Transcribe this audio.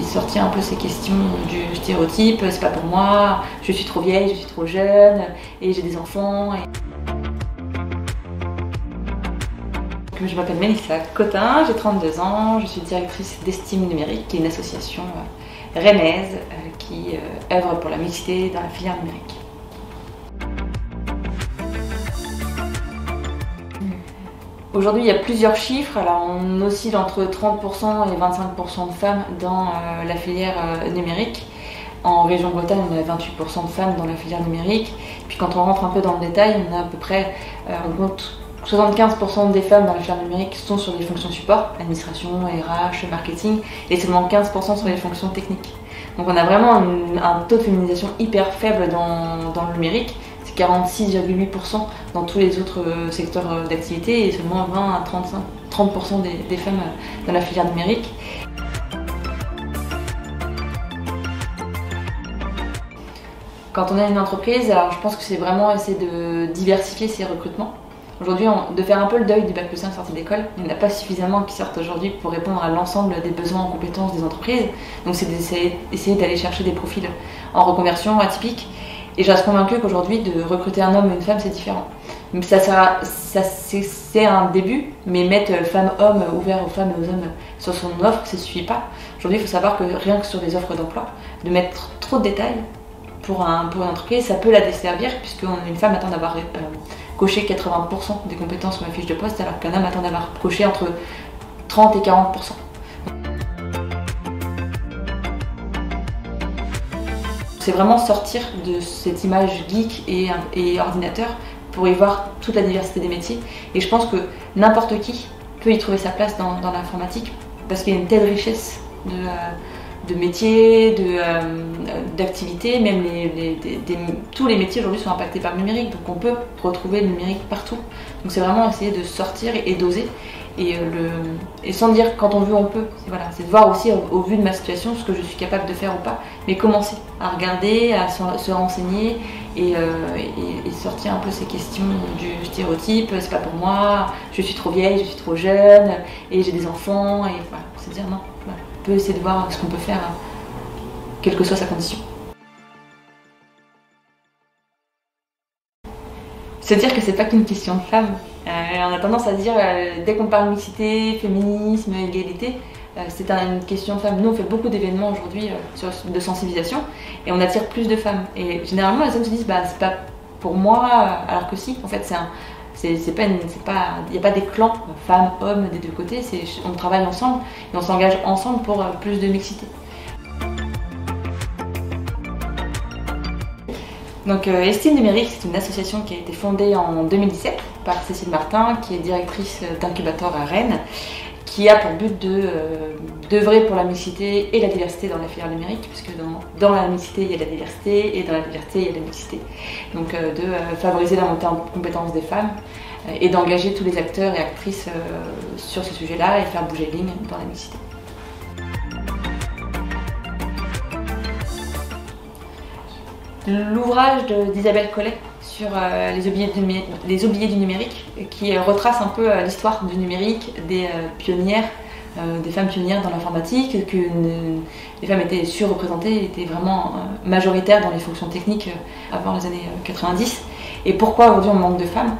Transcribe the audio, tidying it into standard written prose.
sortir un peu ces questions du stéréotype, c'est pas pour moi, je suis trop vieille, je suis trop jeune, et j'ai des enfants. Je m'appelle Mélissa Cotin, j'ai 32 ans, je suis directrice d'Estime Numérique, qui est une association rennaise qui œuvre pour la mixité dans la filière numérique. Aujourd'hui, il y a plusieurs chiffres. Alors, on oscille entre 30% et 25% de femmes dans la filière numérique. En région Bretagne, on a 28% de femmes dans la filière numérique. Puis quand on rentre un peu dans le détail, on a à peu près, on compte 75% des femmes dans la filière numérique sont sur des fonctions support, administration, RH, marketing, et seulement 15% sur les fonctions techniques. Donc on a vraiment un taux de féminisation hyper faible dans le numérique. 46,8% dans tous les autres secteurs d'activité et seulement 20 à 30% des femmes dans la filière numérique. Quand on a une entreprise, alors je pense que c'est vraiment essayer de diversifier ses recrutements. Aujourd'hui, de faire un peu le deuil du bac plus 5 sortie d'école. Il n'y en a pas suffisamment qui sortent aujourd'hui pour répondre à l'ensemble des besoins en compétences des entreprises. Donc c'est d'essayer d'aller chercher des profils en reconversion atypiques. Et je reste convaincue qu'aujourd'hui, de recruter un homme ou une femme, c'est différent. C'est un début, mais mettre femme-homme ouvert aux femmes et aux hommes sur son offre, ça ne suffit pas. Aujourd'hui, il faut savoir que rien que sur les offres d'emploi, de mettre trop de détails pour une entreprise, ça peut la desservir, puisqu'une femme attend d'avoir coché 80% des compétences sur la fiche de poste, alors qu'un homme attend d'avoir coché entre 30 et 40%. C'est vraiment sortir de cette image geek et ordinateur pour y voir toute la diversité des métiers. Et je pense que n'importe qui peut y trouver sa place dans l'informatique parce qu'il y a une telle richesse de métiers, d'activités, même tous les métiers aujourd'hui sont impactés par le numérique, donc on peut retrouver le numérique partout. Donc c'est vraiment essayer de sortir et d'oser. Et sans dire quand on veut on peut, c'est de voir aussi au vu de ma situation ce que je suis capable de faire ou pas, mais commencer à regarder, à se renseigner et sortir un peu ces questions du stéréotype, c'est pas pour moi, je suis trop vieille, je suis trop jeune et j'ai des enfants, et voilà, c'est dire non, voilà. On peut essayer de voir ce qu'on peut faire, quelle que soit sa condition. Se dire que c'est pas qu'une question de femmes. On a tendance à dire, dès qu'on parle mixité, féminisme, égalité, c'est une question de femmes. Nous, on fait beaucoup d'événements aujourd'hui de sensibilisation et on attire plus de femmes. Et généralement, les hommes se disent, c'est pas pour moi, alors que si, en fait, il n'y a pas des clans, femmes, hommes, des deux côtés, on travaille ensemble et on s'engage ensemble pour plus de mixité. Donc Estime Numérique, c'est une association qui a été fondée en 2017 par Cécile Martin, qui est directrice d'incubateur à Rennes, qui a pour but d'œuvrer pour la mixité et la diversité dans la filière numérique, puisque dans la mixité il y a la diversité et dans la diversité il y a la mixité. Donc de favoriser la montée en compétences des femmes et d'engager tous les acteurs et actrices sur ce sujet-là et faire bouger les lignes dans la mixité. L'ouvrage d'Isabelle Collet sur les oubliés du numérique, qui retrace un peu l'histoire du numérique, des femmes pionnières dans l'informatique, que les femmes étaient surreprésentées, étaient vraiment majoritaires dans les fonctions techniques avant les années 90, et pourquoi aujourd'hui on manque de femmes.